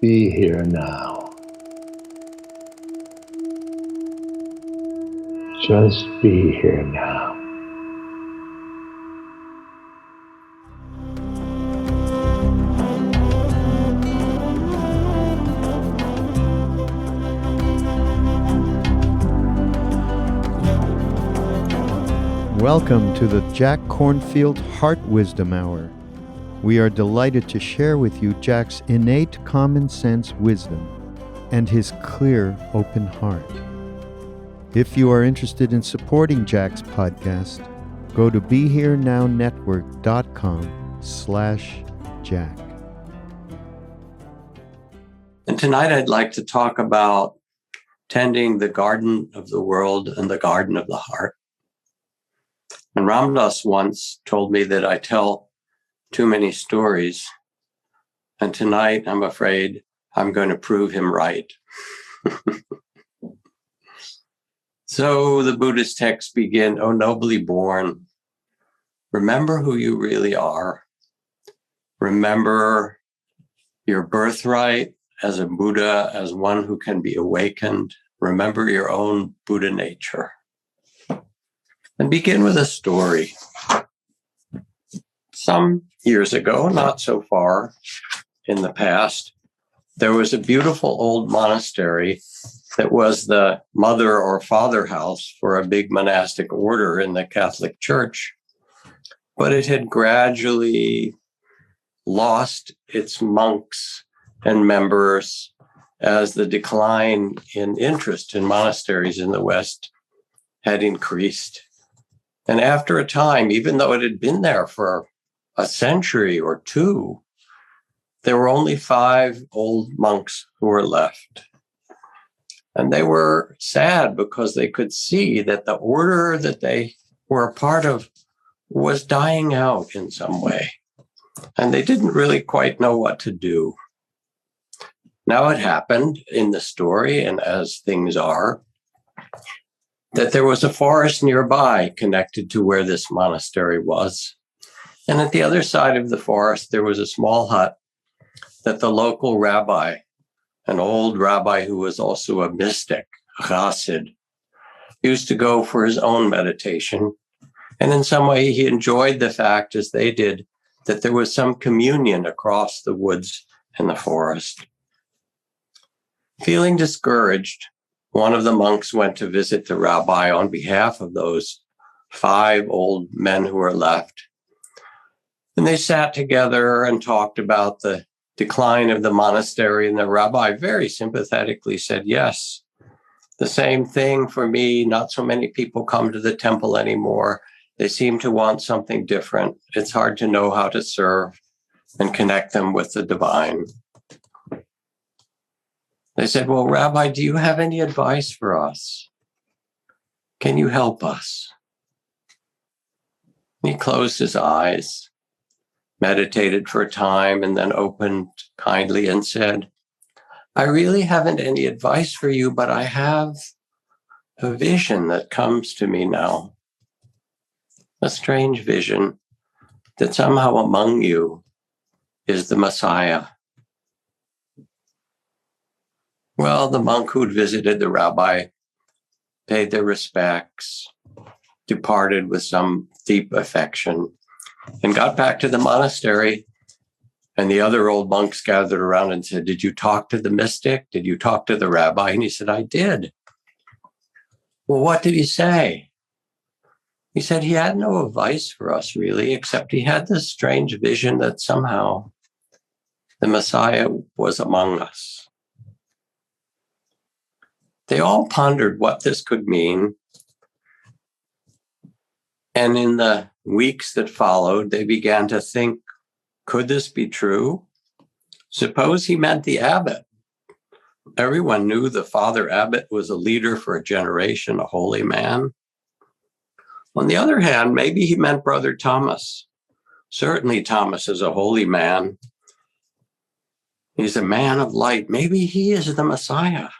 Be here now. Just be here now. Welcome to the Jack Kornfield Heart Wisdom Hour. We are delighted to share with you Jack's innate common sense wisdom and his clear, open heart. If you are interested in supporting Jack's podcast, go to BeHereNowNetwork.com/Jack. And tonight I'd like to talk about tending the garden of the world and the garden of the heart. And Ram Dass once told me that I tell too many stories. And tonight, I'm afraid I'm going to prove him right. So the Buddhist texts begin, "O nobly born, remember who you really are. Remember your birthright as a Buddha, as one who can be awakened. Remember your own Buddha nature." And begin with a story. Some years ago, not so far in the past, there was a beautiful old monastery that was the mother or father house for a big monastic order in the Catholic Church. But it had gradually lost its monks and members as the decline in interest in monasteries in the West had increased. And after a time, even though it had been there for a century or two, there were only 5 old monks who were left. And they were sad because they could see that the order that they were a part of was dying out in some way. And they didn't really quite know what to do. Now it happened in the story, and as things are, that there was a forest nearby connected to where this monastery was. And at the other side of the forest, there was a small hut that the local rabbi, an old rabbi who was also a mystic, a chassid, used to go for his own meditation. And in some way, he enjoyed the fact, as they did, that there was some communion across the woods and the forest. Feeling discouraged, one of the monks went to visit the rabbi on behalf of those 5 old men who were left. And they sat together and talked about the decline of the monastery. And the rabbi very sympathetically said, "Yes, the same thing for me. Not so many people come to the temple anymore. They seem to want something different. It's hard to know how to serve and connect them with the divine." They said, "Well, Rabbi, do you have any advice for us? Can you help us?" He closed his eyes, meditated for a time, and then opened kindly and said, "I really haven't any advice for you, but I have a vision that comes to me now. A strange vision that somehow among you is the Messiah." Well, the monk who'd visited the rabbi paid their respects, departed with some deep affection, and got back to the monastery. And the other old monks gathered around and said, "Did you talk to the mystic? Did you talk to the rabbi?" And he said, "I did." "Well, what did he say?" He said he had no advice for us, really, except he had this strange vision that somehow the Messiah was among us. They all pondered what this could mean. And in the weeks that followed, they began to think, could this be true? Suppose he meant the abbot. Everyone knew the father abbot was a leader for a generation, a holy man. On the other hand, maybe he meant Brother Thomas. Certainly Thomas is a holy man. He's a man of light. Maybe he is the Messiah.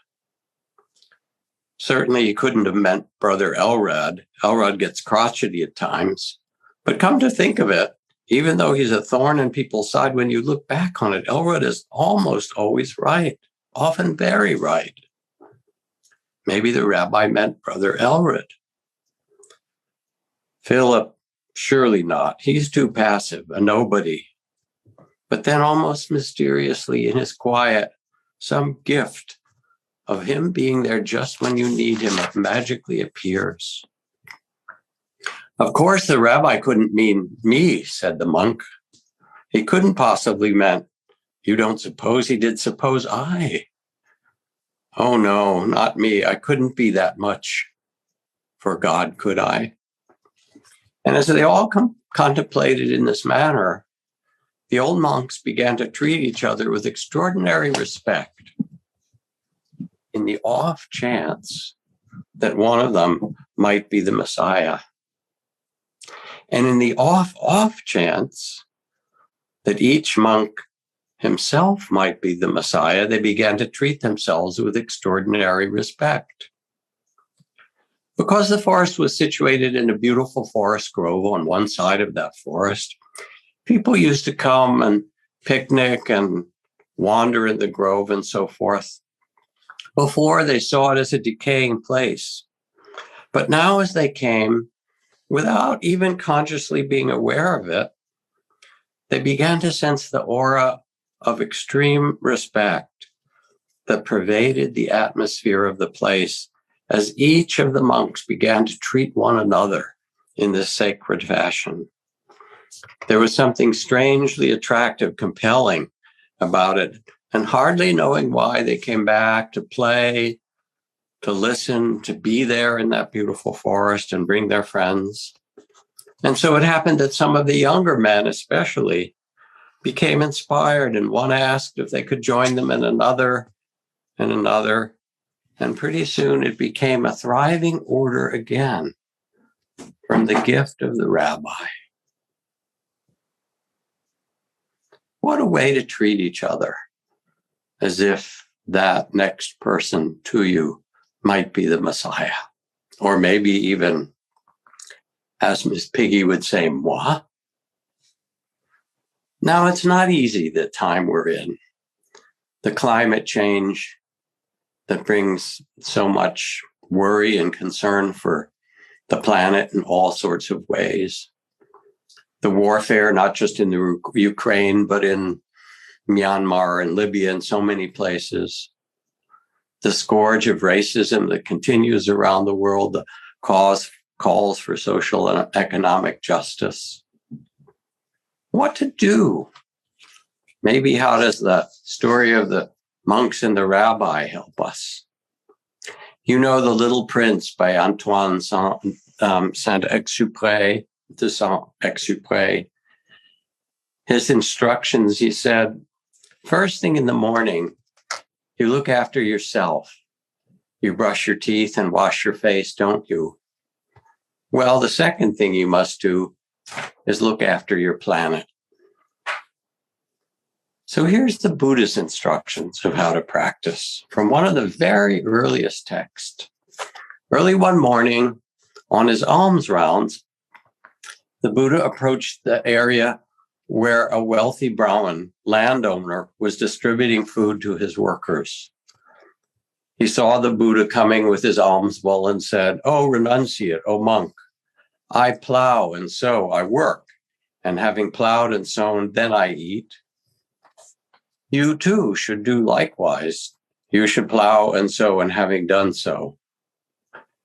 Certainly he couldn't have meant Brother Elrod. Elrod gets crotchety at times. But come to think of it, Even though he's a thorn in people's side, when you look back on it, Elrod is almost always right, often very right. Maybe the rabbi meant Brother Elrod. Philip, surely not. He's too passive, a nobody. But then almost mysteriously in his quiet, some gift of him being there just when you need him magically appears. Of course, the rabbi couldn't mean me, said the monk. He couldn't possibly meant, you don't suppose he did suppose I. Oh no, not me. I couldn't be that much for God, could I? And as they all contemplated in this manner, the old monks began to treat each other with extraordinary respect in the off chance that one of them might be the Messiah. And in the off chance that each monk himself might be the Messiah, they began to treat themselves with extraordinary respect. Because the forest was situated in a beautiful forest grove on one side of that forest, people used to come and picnic and wander in the grove and so forth. Before, they saw it as a decaying place. But now, as they came, without even consciously being aware of it, they began to sense the aura of extreme respect that pervaded the atmosphere of the place as each of the monks began to treat one another in this sacred fashion. There was something strangely attractive, compelling about it, and hardly knowing why, they came back to play, to listen, to be there in that beautiful forest and bring their friends. And so it happened that some of the younger men especially became inspired, and one asked if they could join them in another and another. And pretty soon it became a thriving order again from the gift of the rabbi. What a way to treat each other, as if that next person to you might be the Messiah. Or maybe even, as Miss Piggy would say, moi. Now, it's not easy, the time we're in. The climate change that brings so much worry and concern for the planet in all sorts of ways. The warfare, not just in the Ukraine, but in Myanmar and Libya and so many places. The scourge of racism that continues around the world, the calls for social and economic justice. What to do? Maybe how does the story of the monks and the rabbi help us? You know The Little Prince by Antoine Saint-Exupéry, de Saint-Exupéry. His instructions, he said, first thing in the morning, you look after yourself. You brush your teeth and wash your face, don't you? Well, the second thing you must do is look after your planet. So here's the Buddha's instructions of how to practice from one of the very earliest texts. Early one morning, on his alms rounds, the Buddha approached the area where a wealthy Brahmin landowner was distributing food to his workers. He saw the Buddha coming with his alms bowl and said, "Oh, renunciate, oh monk, I plow and sow, I work, and having plowed and sown, then I eat. You too should do likewise. You should plow and sow, and having done so,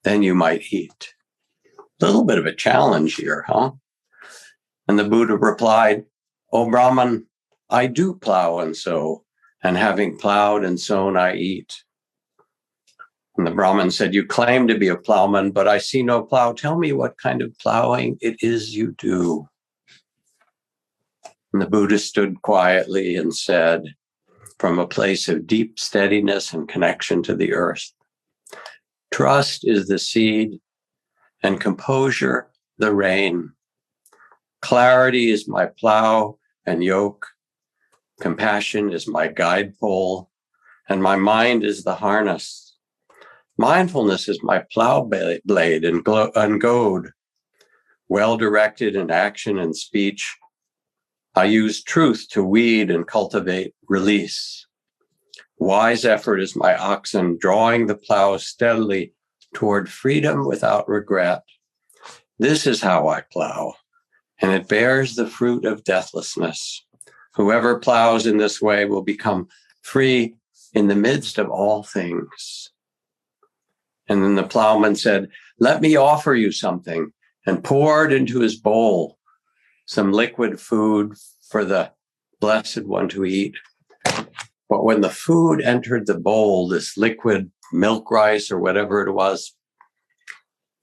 then you might eat." A little bit of a challenge here, huh? And the Buddha replied, "O Brahman, I do plow and sow, and having plowed and sown, I eat." And the Brahmin said, "You claim to be a plowman, but I see no plow. Tell me what kind of plowing it is you do." And the Buddha stood quietly and said, from a place of deep steadiness and connection to the earth, "Trust is the seed, and composure the rain. Clarity is my plow and yoke. Compassion is my guide pole, and my mind is the harness. Mindfulness is my plow blade and goad. Well directed in action and speech, I use truth to weed and cultivate release. Wise effort is my oxen, drawing the plow steadily toward freedom without regret. This is how I plow, and it bears the fruit of deathlessness. Whoever plows in this way will become free in the midst of all things. And then the plowman said, let me offer you something, and poured into his bowl some liquid food for the Blessed One to eat. But when the food entered the bowl, this liquid milk rice or whatever it was,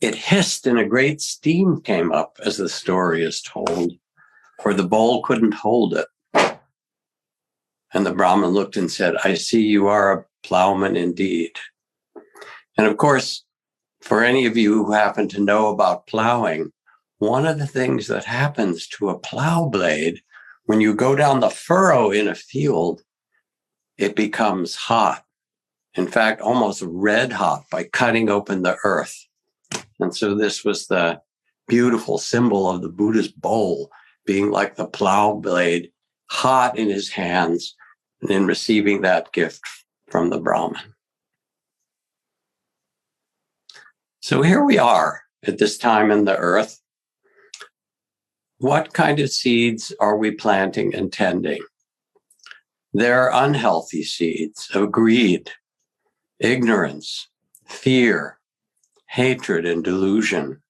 it hissed and a great steam came up, as the story is told, for the bowl couldn't hold it. And the Brahmin looked and said, I see you are a plowman indeed. And of course, for any of you who happen to know about plowing, one of the things that happens to a plow blade, when you go down the furrow in a field, it becomes hot. In fact, almost red hot by cutting open the earth. And so this was the beautiful symbol of the Buddhist bowl being like the plow blade, hot in his hands, and in receiving that gift from the Brahmin. So here we are at this time in the earth. What kind of seeds are we planting and tending? There are unhealthy seeds of greed, ignorance, fear, hatred, and delusion.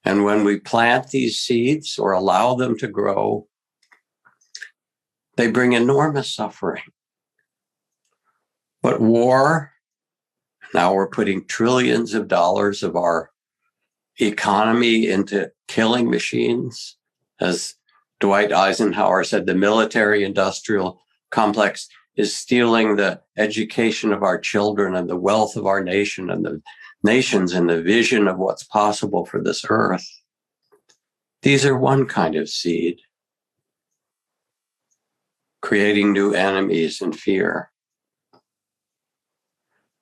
And when we plant these seeds or allow them to grow, they bring enormous suffering. But war, now we're putting trillions of dollars of our economy into killing machines. As Dwight Eisenhower said, the military-industrial complex is stealing the education of our children and the wealth of our nation and the nations and the vision of what's possible for this earth. These are one kind of seed, creating new enemies and fear.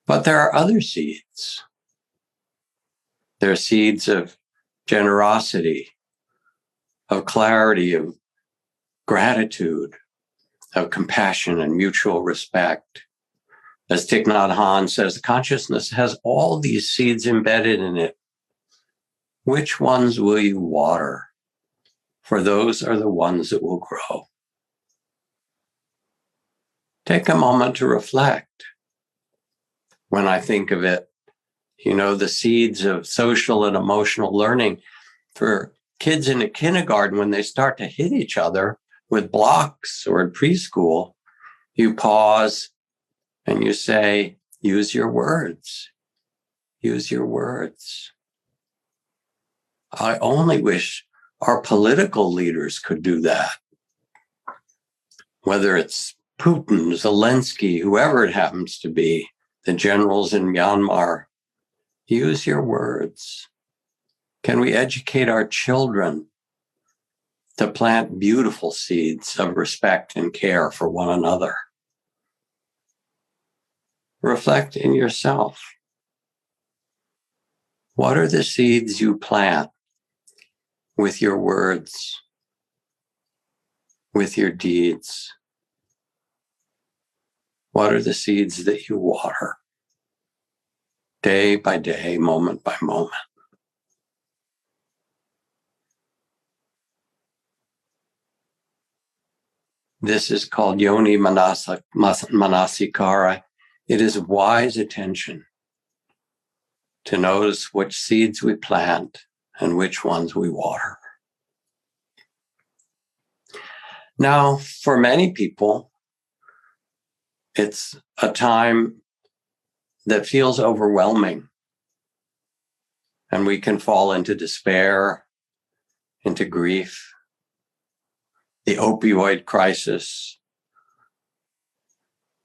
But there are other seeds. There are seeds of generosity, of clarity, of gratitude, of compassion and mutual respect. As Thich Nhat Hanh says, consciousness has all these seeds embedded in it. Which ones will you water? For those are the ones that will grow. Take a moment to reflect. When I think of it, the seeds of social and emotional learning for kids in a kindergarten, when they start to hit each other with blocks, or in preschool, you pause and you say, use your words. Use your words. I only wish our political leaders could do that. Whether it's Putin, Zelensky, whoever it happens to be, the generals in Myanmar, use your words. Can we educate our children to plant beautiful seeds of respect and care for one another? Reflect in yourself. What are the seeds you plant with your words, with your deeds? What are the seeds that you water day by day, moment by moment? This is called yoni manasikara. It is wise attention to notice which seeds we plant and which ones we water. Now, for many people, it's a time that feels overwhelming, and we can fall into despair, into grief, the opioid crisis,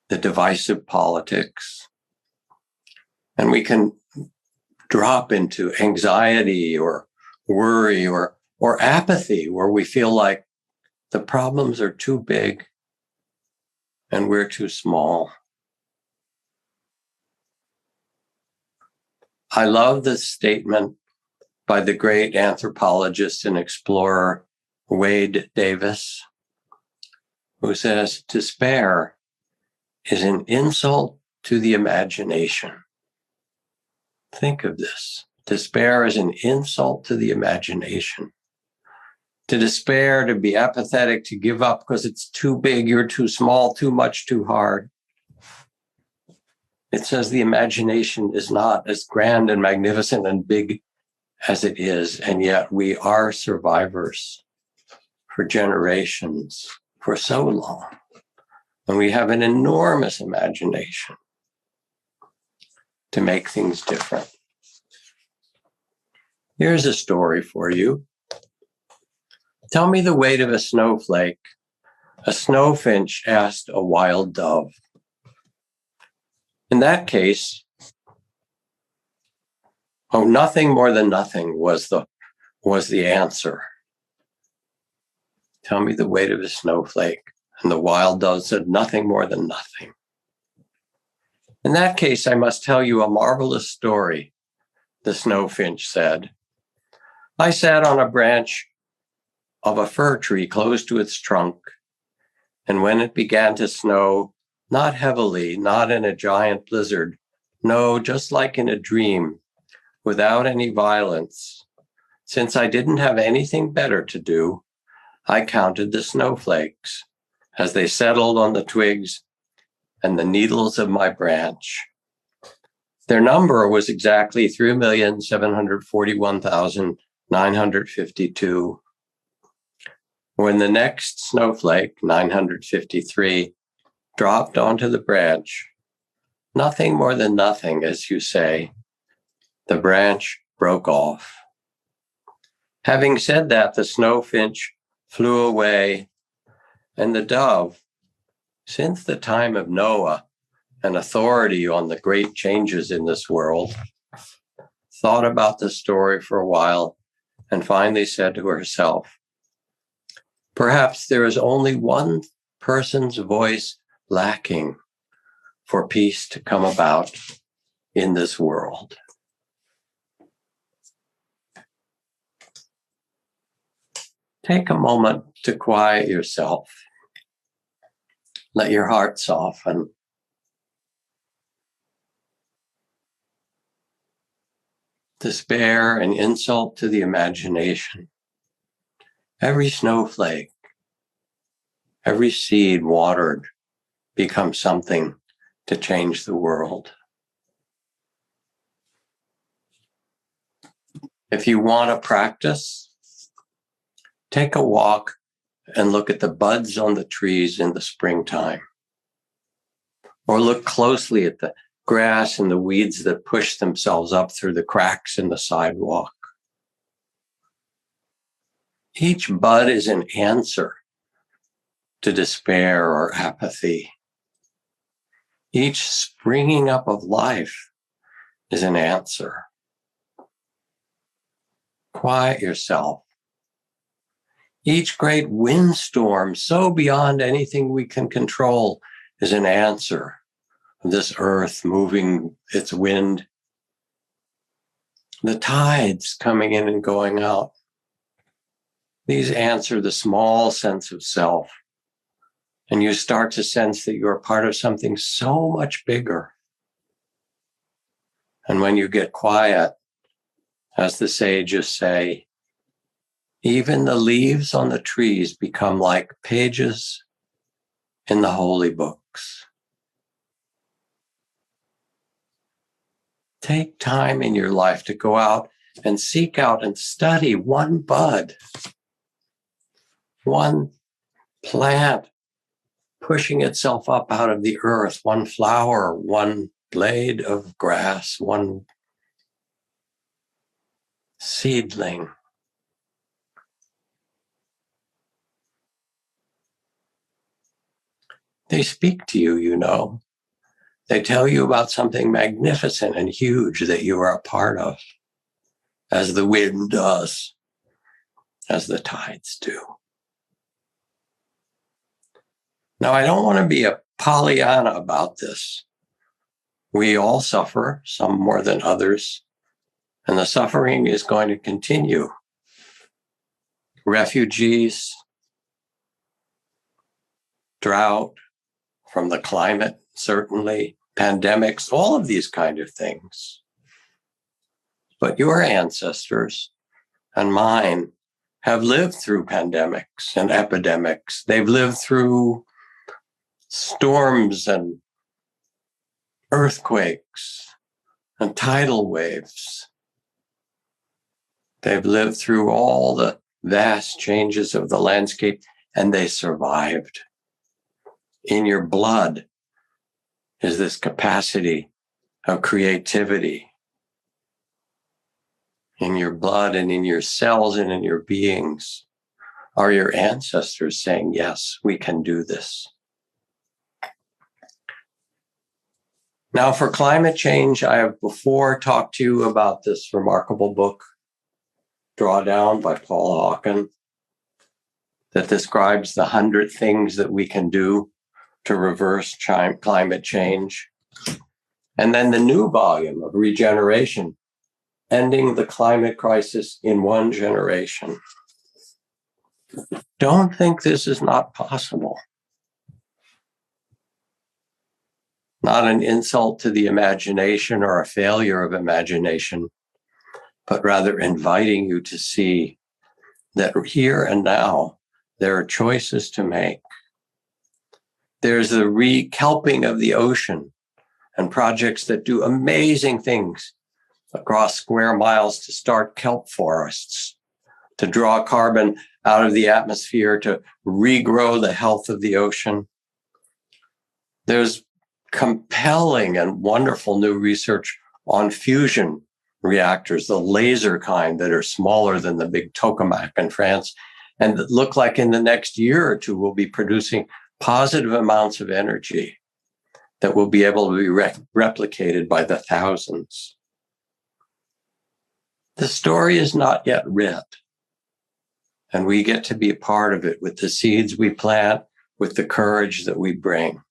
the divisive politics, and we can drop into anxiety or worry or apathy, where we feel like the problems are too big and we're too small. I love this statement by the great anthropologist and explorer Wade Davis, who says, despair is an insult to the imagination. Think of this. Despair is an insult to the imagination. To despair, to be apathetic, to give up because it's too big, you're too small, too much, too hard. It says the imagination is not as grand and magnificent and big as it is, and yet we are survivors for generations, for so long. And we have an enormous imagination to make things different. Here's a story for you. Tell me the weight of a snowflake. A snowfinch asked a wild dove. In that case, nothing more than nothing was the answer. Tell me the weight of a snowflake. And the wild dove said, nothing more than nothing. In that case, I must tell you a marvelous story, the snowfinch said. I sat on a branch of a fir tree close to its trunk, and when it began to snow, not heavily, not in a giant blizzard, no, just like in a dream, without any violence, since I didn't have anything better to do, I counted the snowflakes as they settled on the twigs and the needles of my branch. Their number was exactly 3,741,952. When the next snowflake, 953, dropped onto the branch, nothing more than nothing, as you say, the branch broke off. Having said that, the snowfinch flew away, and the dove, since the time of Noah, an authority on the great changes in this world, thought about the story for a while and finally said to herself, perhaps there is only one person's voice lacking for peace to come about in this world. Take a moment to quiet yourself. Let your heart soften. Despair and insult to the imagination. Every snowflake, every seed watered becomes something to change the world. If you want to practice, take a walk and look at the buds on the trees in the springtime. Or look closely at the grass and the weeds that push themselves up through the cracks in the sidewalk. Each bud is an answer to despair or apathy. Each springing up of life is an answer. Quiet yourself. Each great windstorm, so beyond anything we can control, is an answer. This earth moving its wind. The tides coming in and going out. These answer the small sense of self. And you start to sense that you're part of something so much bigger. And when you get quiet, as the sages say, even the leaves on the trees become like pages in the holy books. Take time in your life to go out and seek out and study one bud, one plant pushing itself up out of the earth, one flower, one blade of grass, one seedling. They speak to you, you know. They tell you about something magnificent and huge that you are a part of, as the wind does, as the tides do. Now, I don't want to be a Pollyanna about this. We all suffer, some more than others, and the suffering is going to continue. refugees, drought from the climate, certainly, pandemics, all of these kind of things. But your ancestors and mine have lived through pandemics and epidemics. They've lived through storms and earthquakes and tidal waves. They've lived through all the vast changes of the landscape, and they survived. In your blood is this capacity of creativity. In your blood and in your cells and in your beings are your ancestors saying, yes, we can do this. Now, for climate change, I have before talked to you about this remarkable book, Drawdown by Paul Hawken, that describes the 100 things that we can do to reverse climate change. And then the new volume of Regeneration, Ending the Climate Crisis in One Generation. Don't think this is not possible. Not an insult to the imagination or a failure of imagination, but rather inviting you to see that here and now, there are choices to make. There's the rekelping of the ocean and projects that do amazing things across square miles to start kelp forests, to draw carbon out of the atmosphere, to regrow the health of the ocean. There's compelling and wonderful new research on fusion reactors, the laser kind that are smaller than the big tokamak in France, and that look like in the next year or two will be producing positive amounts of energy that will be able to be replicated by the thousands. The story is not yet writ, and we get to be a part of it with the seeds we plant, with the courage that we bring.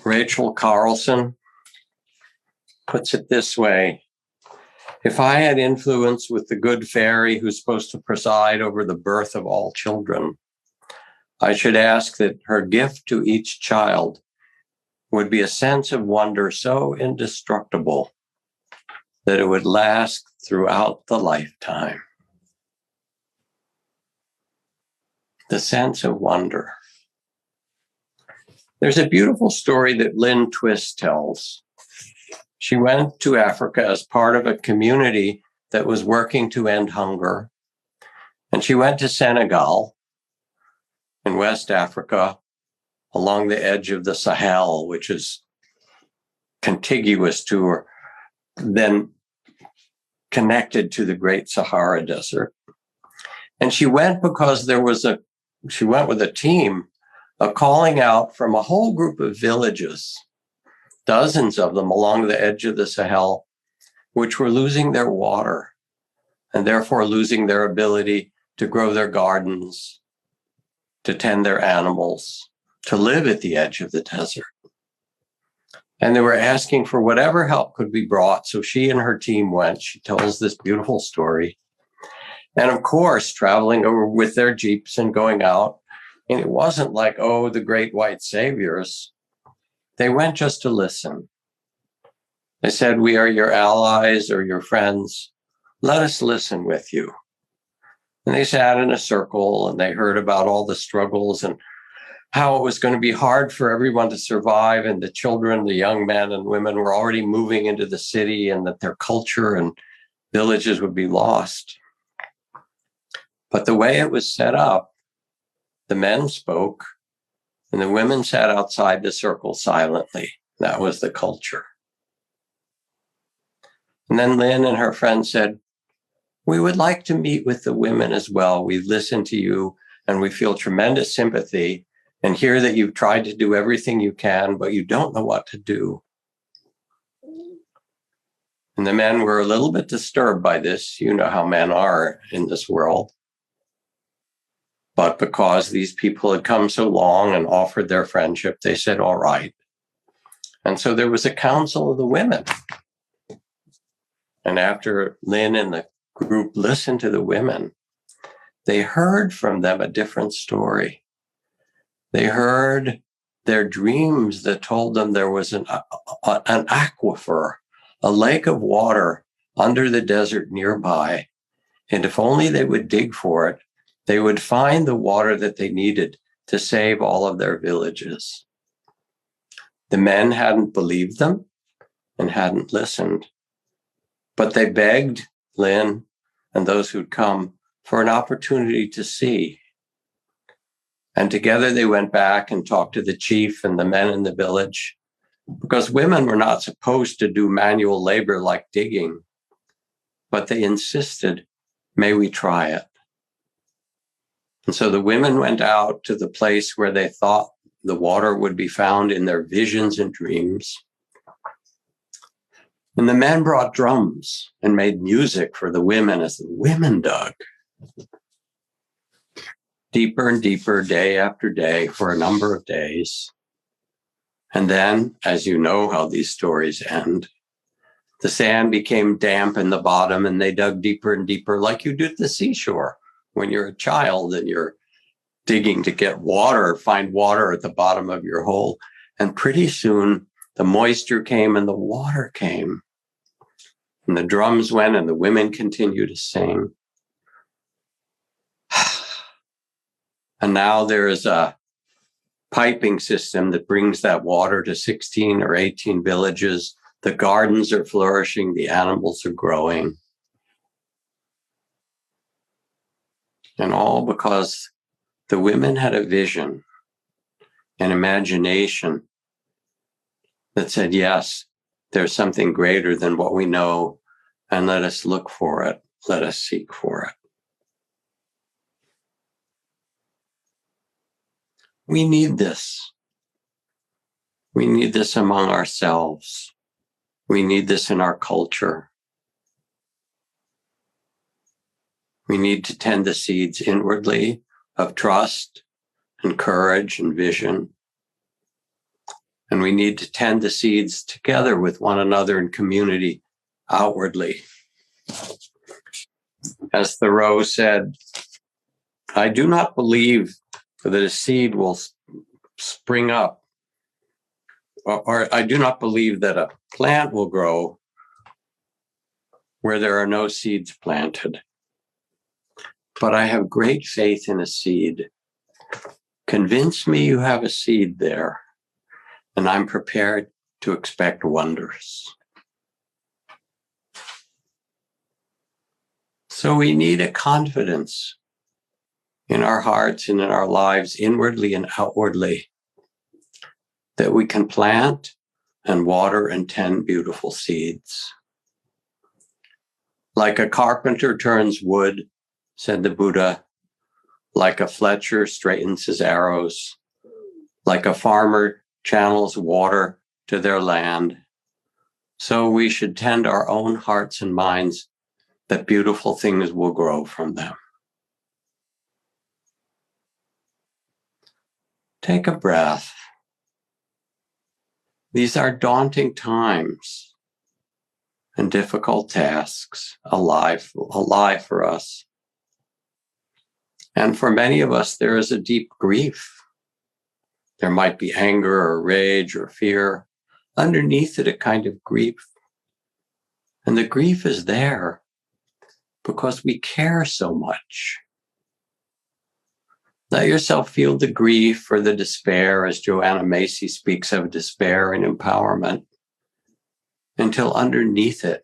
Rachel Carlson puts it this way: if I had influence with the good fairy who's supposed to preside over the birth of all children, I should ask that her gift to each child would be a sense of wonder so indestructible that it would last throughout the lifetime. The sense of wonder. There's a beautiful story that Lynn Twist tells. She went to Africa as part of a community that was working to end hunger. And she went to Senegal in West Africa along the edge of the Sahel, which is contiguous to or then connected to the Great Sahara Desert. And she went because she went with a team, a calling out from a whole group of villages, dozens of them along the edge of the Sahel, which were losing their water and therefore losing their ability to grow their gardens, to tend their animals, to live at the edge of the desert. And they were asking for whatever help could be brought. So she and her team went. She tells this beautiful story. And of course, traveling over with their jeeps and going out. And it wasn't like, oh, the great white saviors. They went just to listen. They said, we are your allies or your friends. Let us listen with you. And they sat in a circle and they heard about all the struggles and how it was going to be hard for everyone to survive. And the children, the young men and women were already moving into the city and that their culture and villages would be lost. But the way it was set up, the men spoke and the women sat outside the circle silently. That was the culture. And then Lynn and her friend said, we would like to meet with the women as well. We listen to you and we feel tremendous sympathy and hear that you've tried to do everything you can, but you don't know what to do. And the men were a little bit disturbed by this. You know how men are in this world. But because these people had come so long and offered their friendship, they said, all right. And so there was a council of the women. And after Lynn and the group listened to the women, they heard from them a different story. They heard their dreams that told them there was an aquifer, a lake of water under the desert nearby. And if only they would dig for it, they would find the water that they needed to save all of their villages. The men hadn't believed them and hadn't listened, but they begged Lynn and those who'd come for an opportunity to see. And together they went back and talked to the chief and the men in the village, because women were not supposed to do manual labor like digging, but they insisted, may we try it? And so the women went out to the place where they thought the water would be found in their visions and dreams. And the men brought drums and made music for the women as the women dug. Deeper and deeper, day after day, for a number of days. And then, as you know how these stories end, the sand became damp in the bottom and they dug deeper and deeper, like you do at the seashore when you're a child and you're digging to get water, find water at the bottom of your hole. And pretty soon the moisture came and the water came. And the drums went and the women continued to sing. And now there is a piping system that brings that water to 16 or 18 villages. The gardens are flourishing, the animals are growing. And all because the women had a vision, an imagination that said, yes, there's something greater than what we know, and let us look for it, let us seek for it. We need this. We need this among ourselves. We need this in our culture. We need to tend the seeds inwardly of trust and courage and vision. And we need to tend the seeds together with one another in community outwardly. As Thoreau said, I do not believe that a seed will spring up, or I do not believe that a plant will grow where there are no seeds planted. But I have great faith in a seed. Convince me you have a seed there, and I'm prepared to expect wonders. So we need a confidence in our hearts and in our lives, inwardly and outwardly, that we can plant and water and tend beautiful seeds. Like a carpenter turns wood, said the Buddha, like a fletcher straightens his arrows, like a farmer channels water to their land, so we should tend our own hearts and minds that beautiful things will grow from them. Take a breath. These are daunting times and difficult tasks, alive for us. And for many of us, there is a deep grief. There might be anger or rage or fear. Underneath it, a kind of grief. And the grief is there because we care so much. Let yourself feel the grief or the despair, as Joanna Macy speaks of despair and empowerment, until underneath it,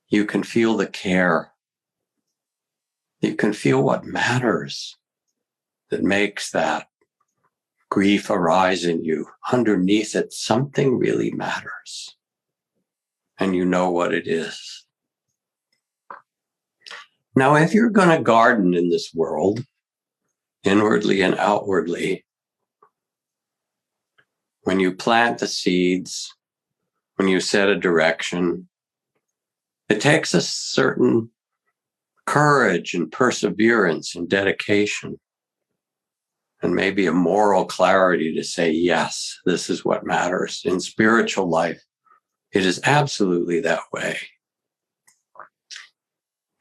you can feel the care. You can feel what matters that makes that grief arise in you. Underneath it, something really matters. And you know what it is. Now, if you're going to garden in this world, inwardly and outwardly, when you plant the seeds, when you set a direction, it takes a certain courage and perseverance and dedication, and maybe a moral clarity to say, yes, this is what matters. In spiritual life, it is absolutely that way.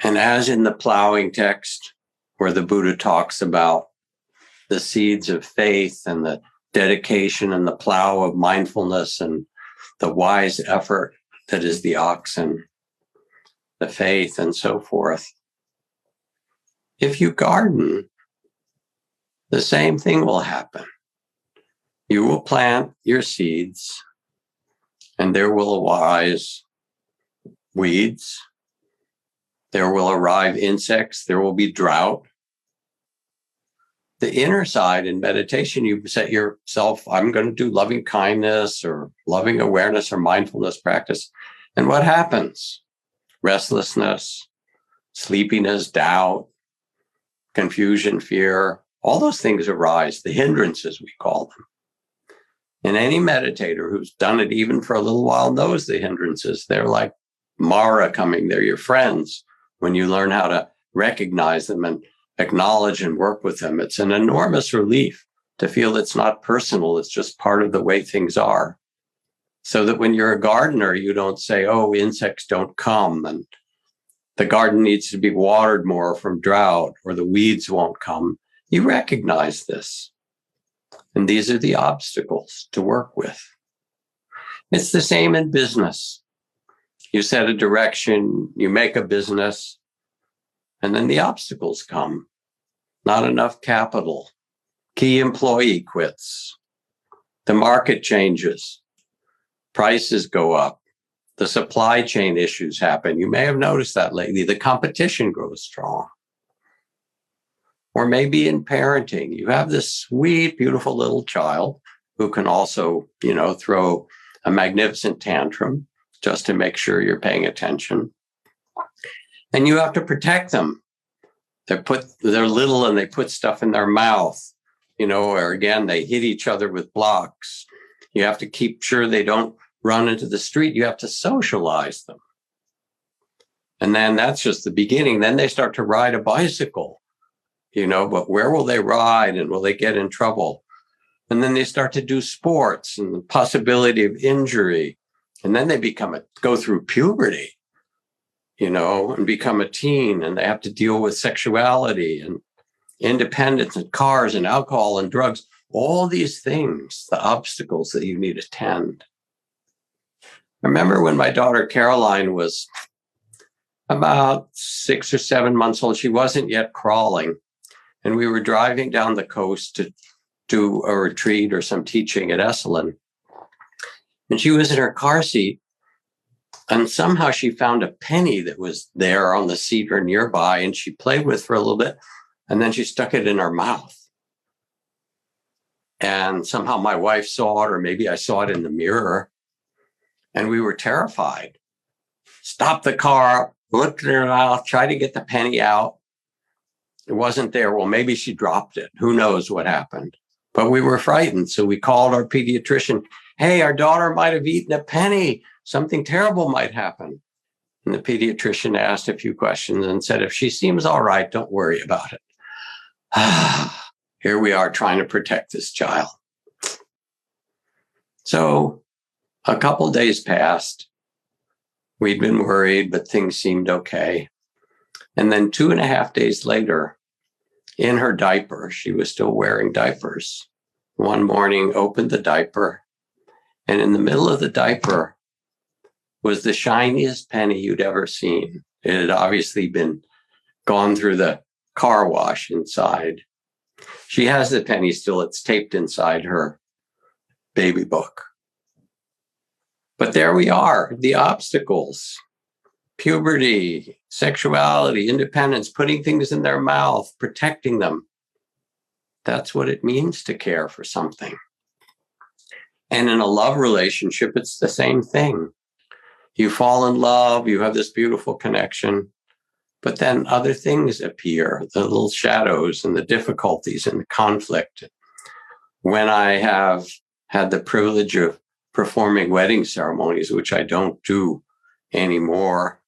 And as in the plowing text, where the Buddha talks about the seeds of faith and the dedication and the plow of mindfulness and the wise effort that is the oxen, the faith, and so forth. If you garden, the same thing will happen. You will plant your seeds, and there will arise weeds. There will arrive insects. There will be drought. The inner side in meditation, you set yourself, I'm going to do loving kindness or loving awareness or mindfulness practice. And what happens? Restlessness, sleepiness, doubt, confusion, fear, all those things arise, the hindrances, we call them. And any meditator who's done it even for a little while knows the hindrances. They're like Mara coming. They're your friends when you learn how to recognize them and acknowledge and work with them. It's an enormous relief to feel it's not personal. It's just part of the way things are. So that when you're a gardener, you don't say, oh, insects don't come and the garden needs to be watered more from drought or the weeds won't come. You recognize this. And these are the obstacles to work with. It's the same in business. You set a direction, you make a business, and then the obstacles come. Not enough capital. Key employee quits. The market changes. Prices go up. The supply chain issues happen. You may have noticed that lately. The competition grows strong. Or maybe in parenting, you have this sweet, beautiful little child who can also, throw a magnificent tantrum just to make sure you're paying attention. And you have to protect them. They're little and they put stuff in their mouth, or again, they hit each other with blocks. You have to keep sure they don't run into the street. You have to socialize them. And then that's just the beginning. Then they start to ride a bicycle, but where will they ride and will they get in trouble? And then they start to do sports and the possibility of injury. And then they go through puberty, and become a teen, and they have to deal with sexuality and independence and cars and alcohol and drugs, all these things, the obstacles that you need to tend. I remember when my daughter Caroline was about 6 or 7 months old, she wasn't yet crawling. And we were driving down the coast to do a retreat or some teaching at Esalen. And she was in her car seat. And somehow she found a penny that was there on the seat or nearby, and she played with for a little bit, and then she stuck it in her mouth. And somehow my wife saw it, or maybe I saw it in the mirror, and we were terrified. Stopped the car, looked in her mouth, tried to get the penny out. It wasn't there. Well, maybe she dropped it. Who knows what happened? But we were frightened, so we called our pediatrician. Hey, our daughter might have eaten a penny. Something terrible might happen. And the pediatrician asked a few questions and said, if she seems all right, don't worry about it. Here we are trying to protect this child. So a couple of days passed. We'd been worried, but things seemed okay. And then 2.5 days later, in her diaper, she was still wearing diapers. One morning, opened the diaper, and in the middle of the diaper was the shiniest penny you'd ever seen. It had obviously been gone through the car wash inside. She has the penny still. It's taped inside her baby book. But there we are, the obstacles, puberty, sexuality, independence, putting things in their mouth, protecting them. That's what it means to care for something. And in a love relationship, it's the same thing. You fall in love, you have this beautiful connection, but then other things appear, the little shadows and the difficulties and the conflict. When I have had the privilege of performing wedding ceremonies, which I don't do anymore,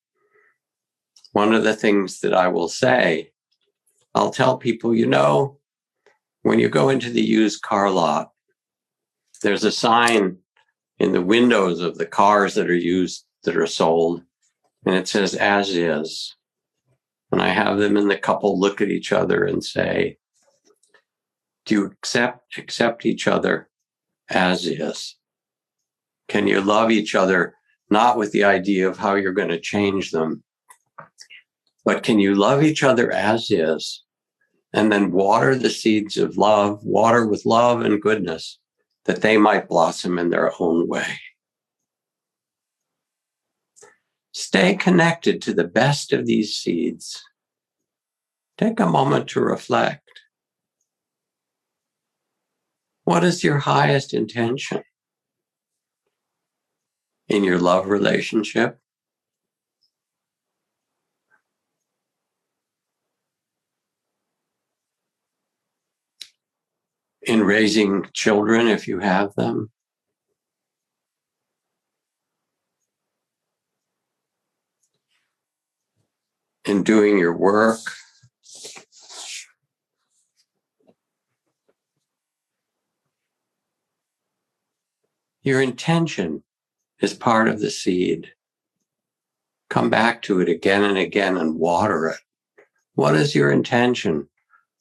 one of the things that I will say, I'll tell people, when you go into the used car lot, there's a sign in the windows of the cars that are used, that are sold, and it says, as is. And I have them and the couple look at each other and say, do you accept each other as is? Can you love each other, not with the idea of how you're going to change them, but can you love each other as is, and then water the seeds of love, water with love and goodness, that they might blossom in their own way? Stay connected to the best of these seeds. Take a moment to reflect. What is your highest intention in your love relationship? In raising children, if you have them? In doing your work? Your intention is part of the seed. Come back to it again and again and water it. What is your intention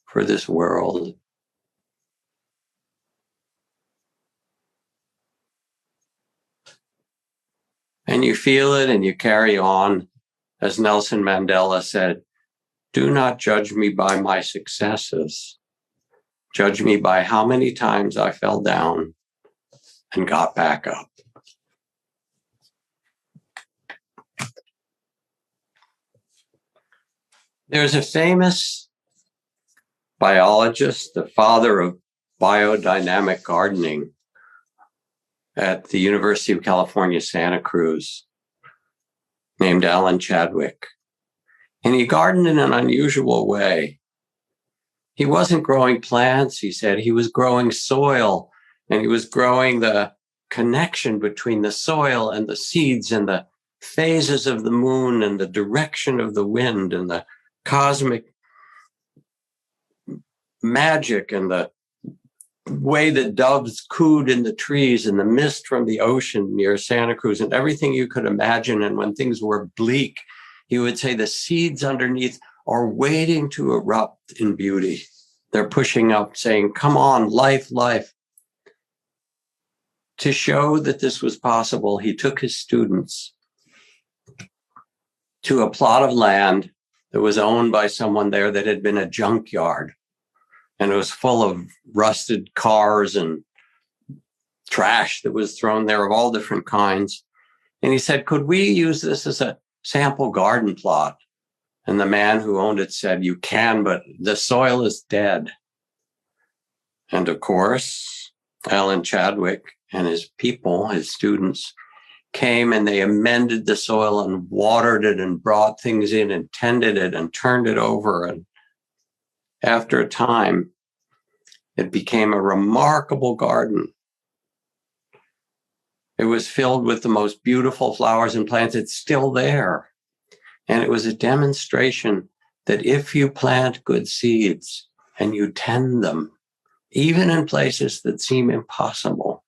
for this world? And you feel it and you carry on. As Nelson Mandela said, do not judge me by my successes. Judge me by how many times I fell down and got back up. There's a famous biologist, the father of biodynamic gardening at the University of California, Santa Cruz, named Alan Chadwick. And he gardened in an unusual way. He wasn't growing plants, he said. He was growing soil, and he was growing the connection between the soil and the seeds and the phases of the moon and the direction of the wind and the cosmic magic and the way that doves cooed in the trees and the mist from the ocean near Santa Cruz and everything you could imagine. And when things were bleak, he would say the seeds underneath are waiting to erupt in beauty. They're pushing up, saying, come on, life, life. To show that this was possible, he took his students to a plot of land that was owned by someone there that had been a junkyard. And it was full of rusted cars and trash that was thrown there of all different kinds. And he said, could we use this as a sample garden plot? And the man who owned it said, you can, but the soil is dead. And of course, Alan Chadwick and his people, his students, came and they amended the soil and watered it and brought things in and tended it and turned it over. And after a time, it became a remarkable garden. It was filled with the most beautiful flowers and plants. It's still there. And it was a demonstration that if you plant good seeds and you tend them, even in places that seem impossible,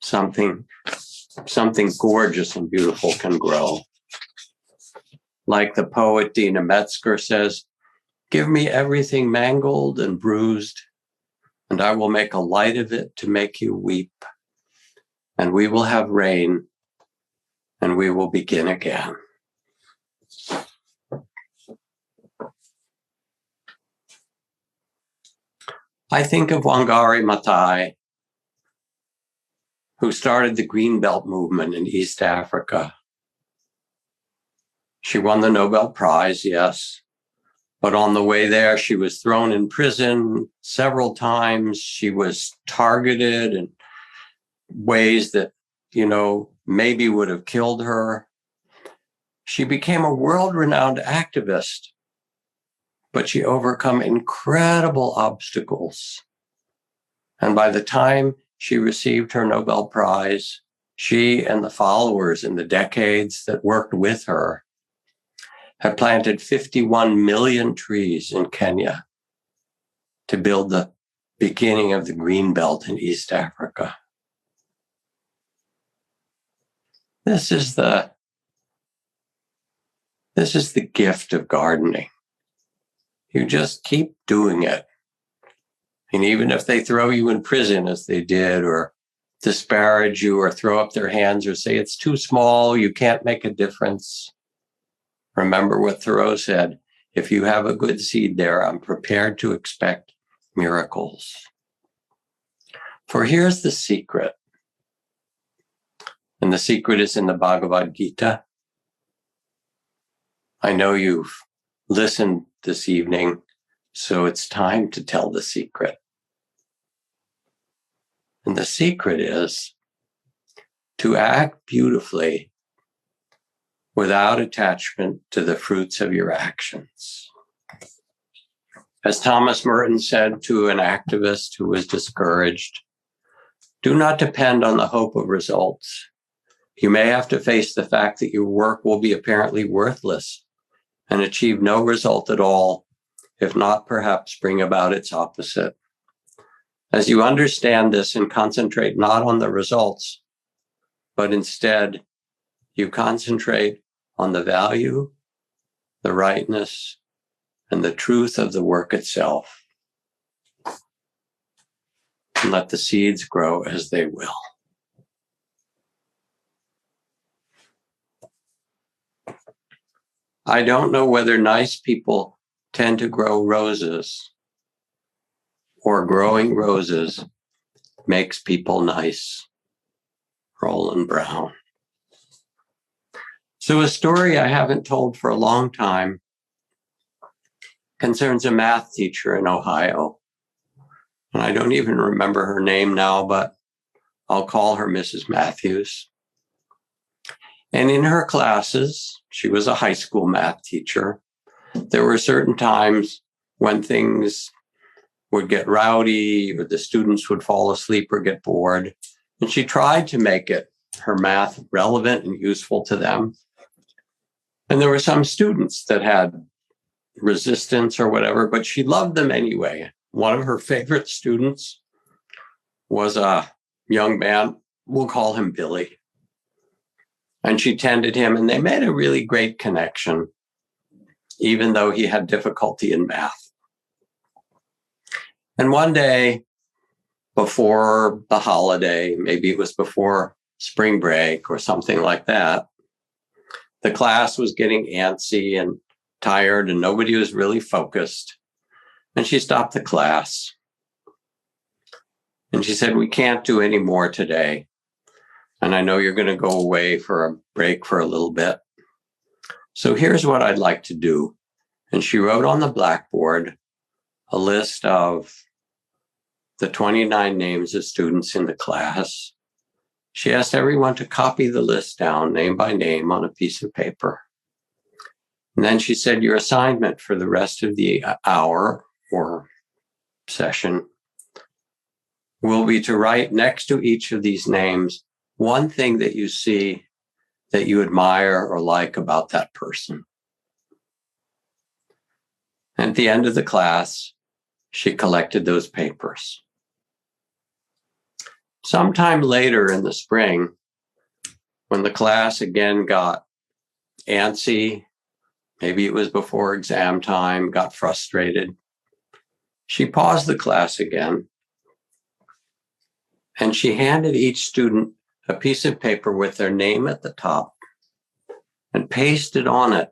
something gorgeous and beautiful can grow. Like the poet Dina Metzger says, give me everything mangled and bruised, and I will make a light of it to make you weep. And we will have rain, and we will begin again. I think of Wangari Maathai, who started the Greenbelt movement in East Africa. She won the Nobel Prize, yes. But on the way there, she was thrown in prison several times. She was targeted in ways that, maybe would have killed her. She became a world-renowned activist, but she overcome incredible obstacles. And by the time she received her Nobel Prize, she and the followers in the decades that worked with her had planted 51 million trees in Kenya to build the beginning of the green belt in East Africa. This is the This is the gift of gardening. You just keep doing it. And even if they throw you in prison, as they did, or disparage you, or throw up their hands, or say it's too small, you can't make a difference, remember what Thoreau said: if you have a good seed there, I'm prepared to expect miracles. For here's the secret. And the secret is in the Bhagavad Gita. I know you've listened this evening, so it's time to tell the secret. And the secret is to act beautifully without attachment to the fruits of your actions. As Thomas Merton said to an activist who was discouraged, do not depend on the hope of results. You may have to face the fact that your work will be apparently worthless and achieve no result at all, if not perhaps bring about its opposite. As you understand this and concentrate not on the results, but instead you concentrate on the value, the rightness, and the truth of the work itself, and let the seeds grow as they will. I don't know whether nice people tend to grow roses or growing roses makes people nice. Roland Brown. So a story I haven't told for a long time concerns a math teacher in Ohio. And I don't even remember her name now, but I'll call her Mrs. Matthews. And in her classes, she was a high school math teacher. There were certain times when things would get rowdy, or the students would fall asleep or get bored. And she tried to make her math relevant and useful to them. And there were some students that had resistance or whatever, but she loved them anyway. One of her favorite students was a young man, we'll call him Billy. And she tended him, and they made a really great connection, even though he had difficulty in math. And one day before the holiday, maybe it was before spring break or something like that, the class was getting antsy and tired, and nobody was really focused. And she stopped the class. And she said, we can't do any more today. And I know you're going to go away for a break for a little bit. So here's what I'd like to do. And she wrote on the blackboard a list of the 29 names of students in the class. She asked everyone to copy the list down, name by name, on a piece of paper. And then she said, your assignment for the rest of the hour or session will be to write next to each of these names one thing that you see that you admire or like about that person. At the end of the class, she collected those papers. Sometime later in the spring, when the class again got antsy, maybe it was before exam time, got frustrated, she paused the class again, and she handed each student a piece of paper with their name at the top, and pasted on it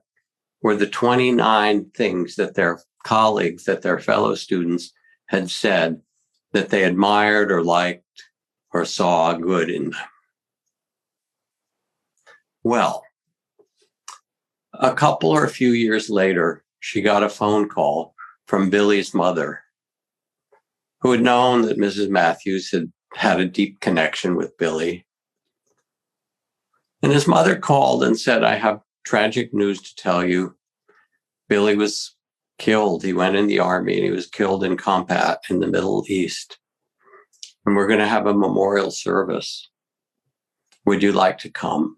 were the 29 things that their colleagues, that their fellow students had said that they admired or liked or saw good in them. Well, a couple or a few years later, she got a phone call from Billy's mother, who had known that Mrs. Matthews had had a deep connection with Billy. And his mother called and said, I have tragic news to tell you. Billy was killed. He went in the army and he was killed in combat in the Middle East. And we're going to have a memorial service. Would you like to come?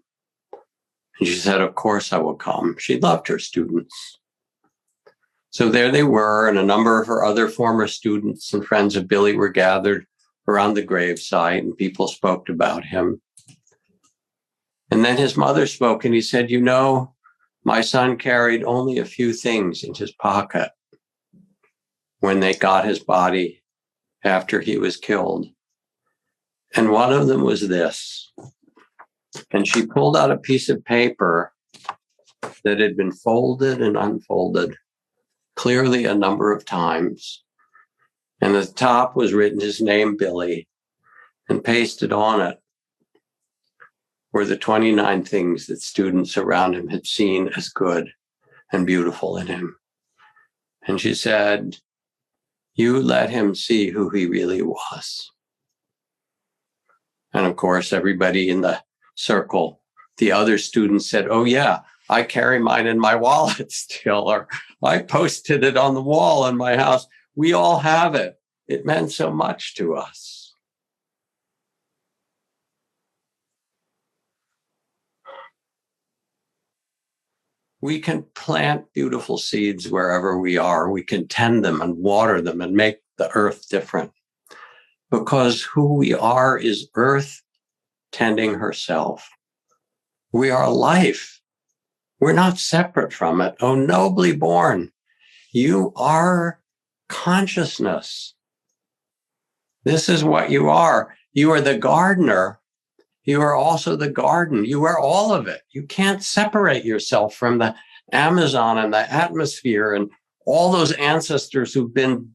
And she said, of course I will come. She loved her students. So there they were, and a number of her other former students and friends of Billy were gathered around the gravesite, and people spoke about him. And then his mother spoke, and he said, you know, My son carried only a few things in his pocket when they got his body after he was killed. And one of them was this. And she pulled out a piece of paper that had been folded and unfolded clearly a number of times. And at the top was written his name, Billy, and pasted on it were the 29 things that students around him had seen as good and beautiful in him. And she said, "You let him see who he really was." And of course, everybody in the circle, the other students said, "Oh yeah, I carry mine in my wallet still," or "I posted it on the wall in my house." We all have it. It meant so much to us. We can plant beautiful seeds wherever we are. We can tend them and water them and make the earth different. Because who we are is earth tending herself. We are life. We're not separate from it. Oh, nobly born. You are consciousness. This is what you are. You are the gardener. You are also the garden. You are all of it. You can't separate yourself from the Amazon and the atmosphere and all those ancestors who've been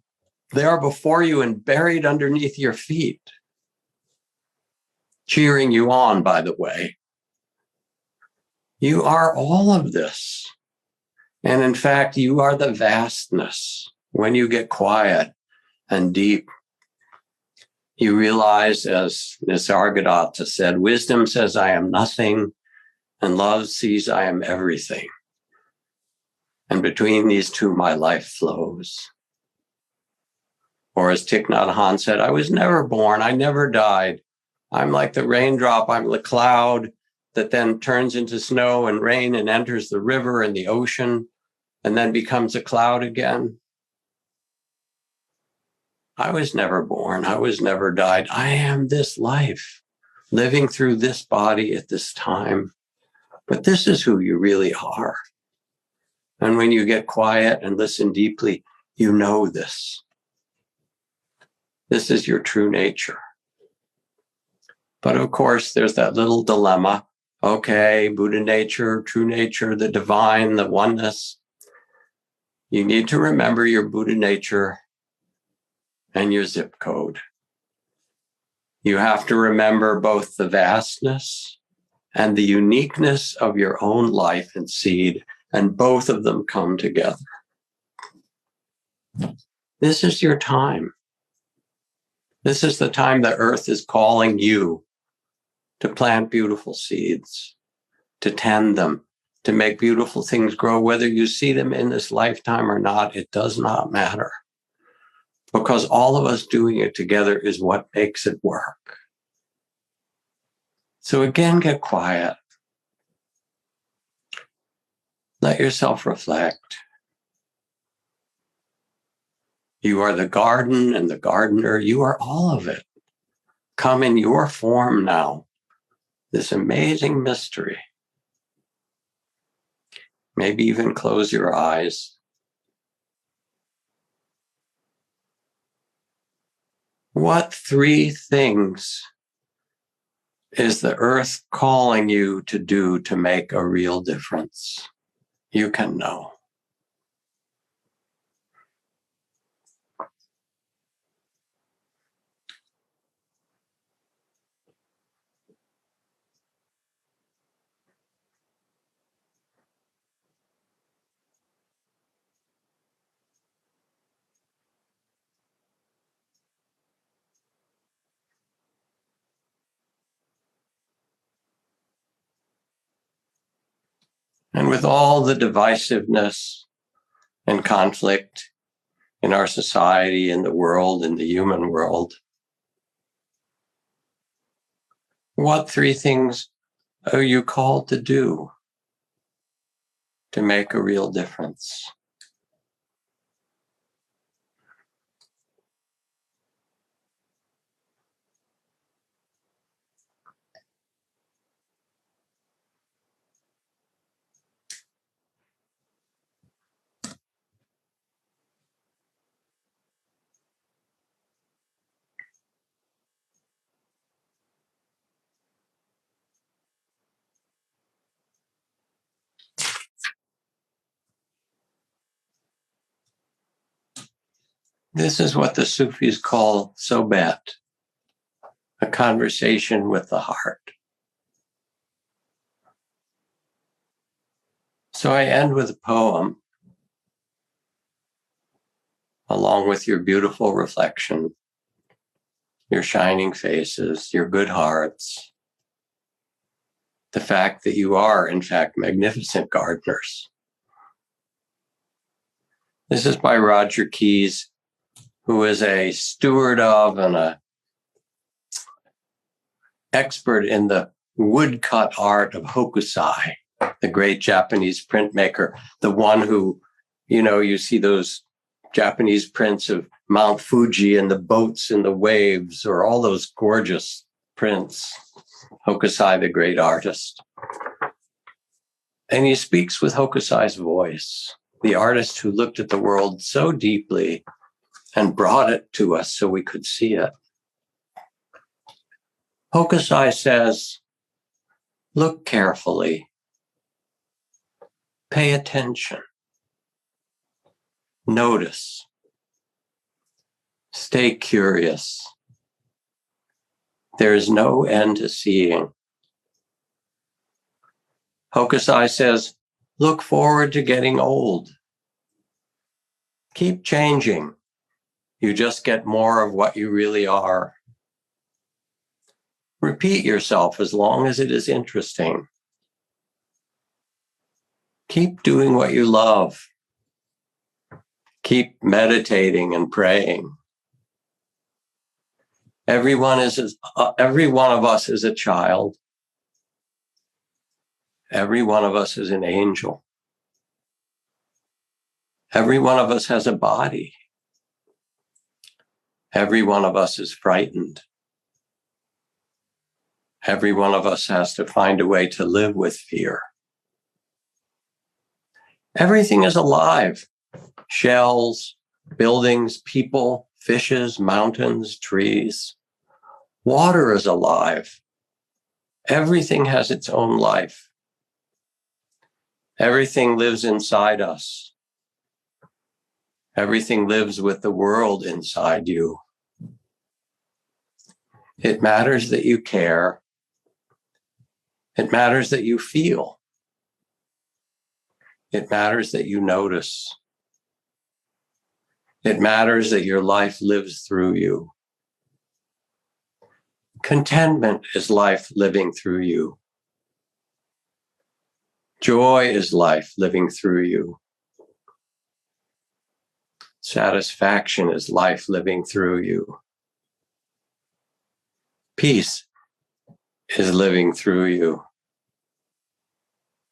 there before you and buried underneath your feet, cheering you on, by the way. You are all of this. And in fact, you are the vastness. When you get quiet and deep, you realize, as Nisargadatta said, wisdom says I am nothing, and love sees I am everything. And between these two, my life flows. Or as Thich Nhat Hanh said, I was never born, I never died. I'm like the raindrop, I'm the cloud that then turns into snow and rain and enters the river and the ocean and then becomes a cloud again. I was never born. I was never died. I am this life, living through this body at this time. But this is who you really are. And when you get quiet and listen deeply, you know this. This is your true nature. But of course, there's that little dilemma. Okay, Buddha nature, true nature, the divine, the oneness. You need to remember your Buddha nature and your zip code. You have to remember both the vastness and the uniqueness of your own life and seed, and both of them come together. This is your time. This is the time the earth is calling you to plant beautiful seeds, to tend them, to make beautiful things grow. Whether you see them in this lifetime or not, it does not matter. Because all of us doing it together is what makes it work. So again, get quiet. Let yourself reflect. You are the garden and the gardener. You are all of it. Come in your form now. This amazing mystery. Maybe even close your eyes. What three things is the earth calling you to do to make a real difference? You can know. And with all the divisiveness and conflict in our society, in the world, in the human world, what three things are you called to do to make a real difference? This is what the Sufis call sohbet, a conversation with the heart. So I end with a poem, along with your beautiful reflection, your shining faces, your good hearts, the fact that you are, in fact, magnificent gardeners. This is by Roger Keyes, who is a steward of and an expert in the woodcut art of hokusai, the great Japanese printmaker, the one who, you see those Japanese prints of Mount Fuji and the boats in the waves, or all those gorgeous prints. Hokusai, the great artist. And he speaks with Hokusai's voice, the artist who looked at the world so deeply and brought it to us so we could see it. Hokusai says, look carefully, pay attention, notice, stay curious. There is no end to seeing. Hokusai says, look forward to getting old. Keep changing. You just get more of what you really are. Repeat yourself as long as it is interesting. Keep doing what you love. Keep meditating and praying. Every one of us is a child. Every one of us is an angel. Every one of us has a body. Every one of us is frightened. Every one of us has to find a way to live with fear. Everything is alive. Shells, buildings, people, fishes, mountains, trees. Water is alive. Everything has its own life. Everything lives inside us. Everything lives with the world inside you. It matters that you care. It matters that you feel. It matters that you notice. It matters that your life lives through you. Contentment is life living through you. Joy is life living through you. Satisfaction is life living through you. Peace is living through you.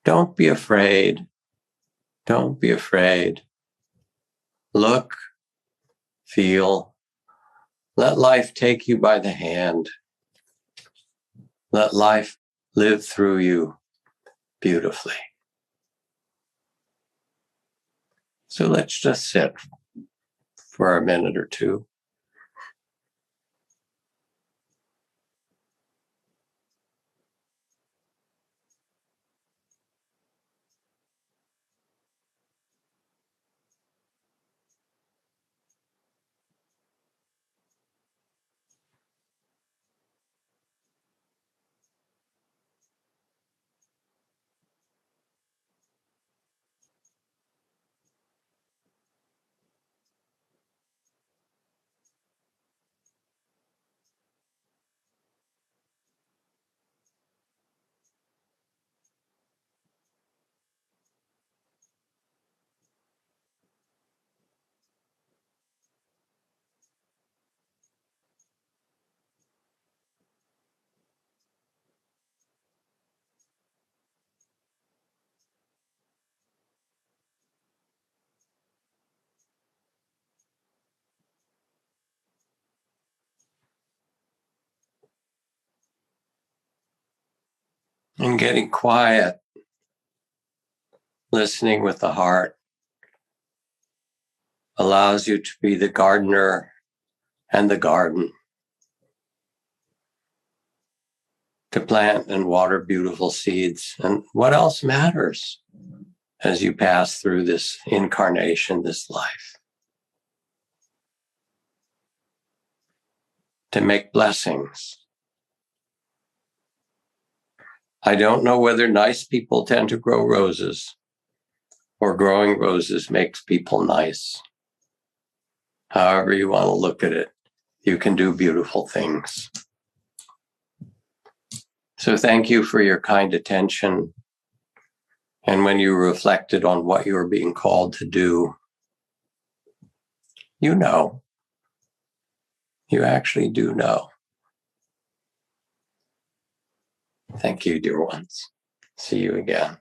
Don't be afraid. Don't be afraid. Look, feel. Let life take you by the hand. Let life live through you beautifully. So let's just sit for a minute or two. And getting quiet, listening with the heart, allows you to be the gardener and the garden, to plant and water beautiful seeds. And what else matters as you pass through this incarnation, this life? to make blessings. I don't know whether nice people tend to grow roses or growing roses makes people nice. However you want to look at it, you can do beautiful things. So thank you for your kind attention. And when you reflected on what you were being called to do, you know. You actually do know. Thank you, dear ones. See you again.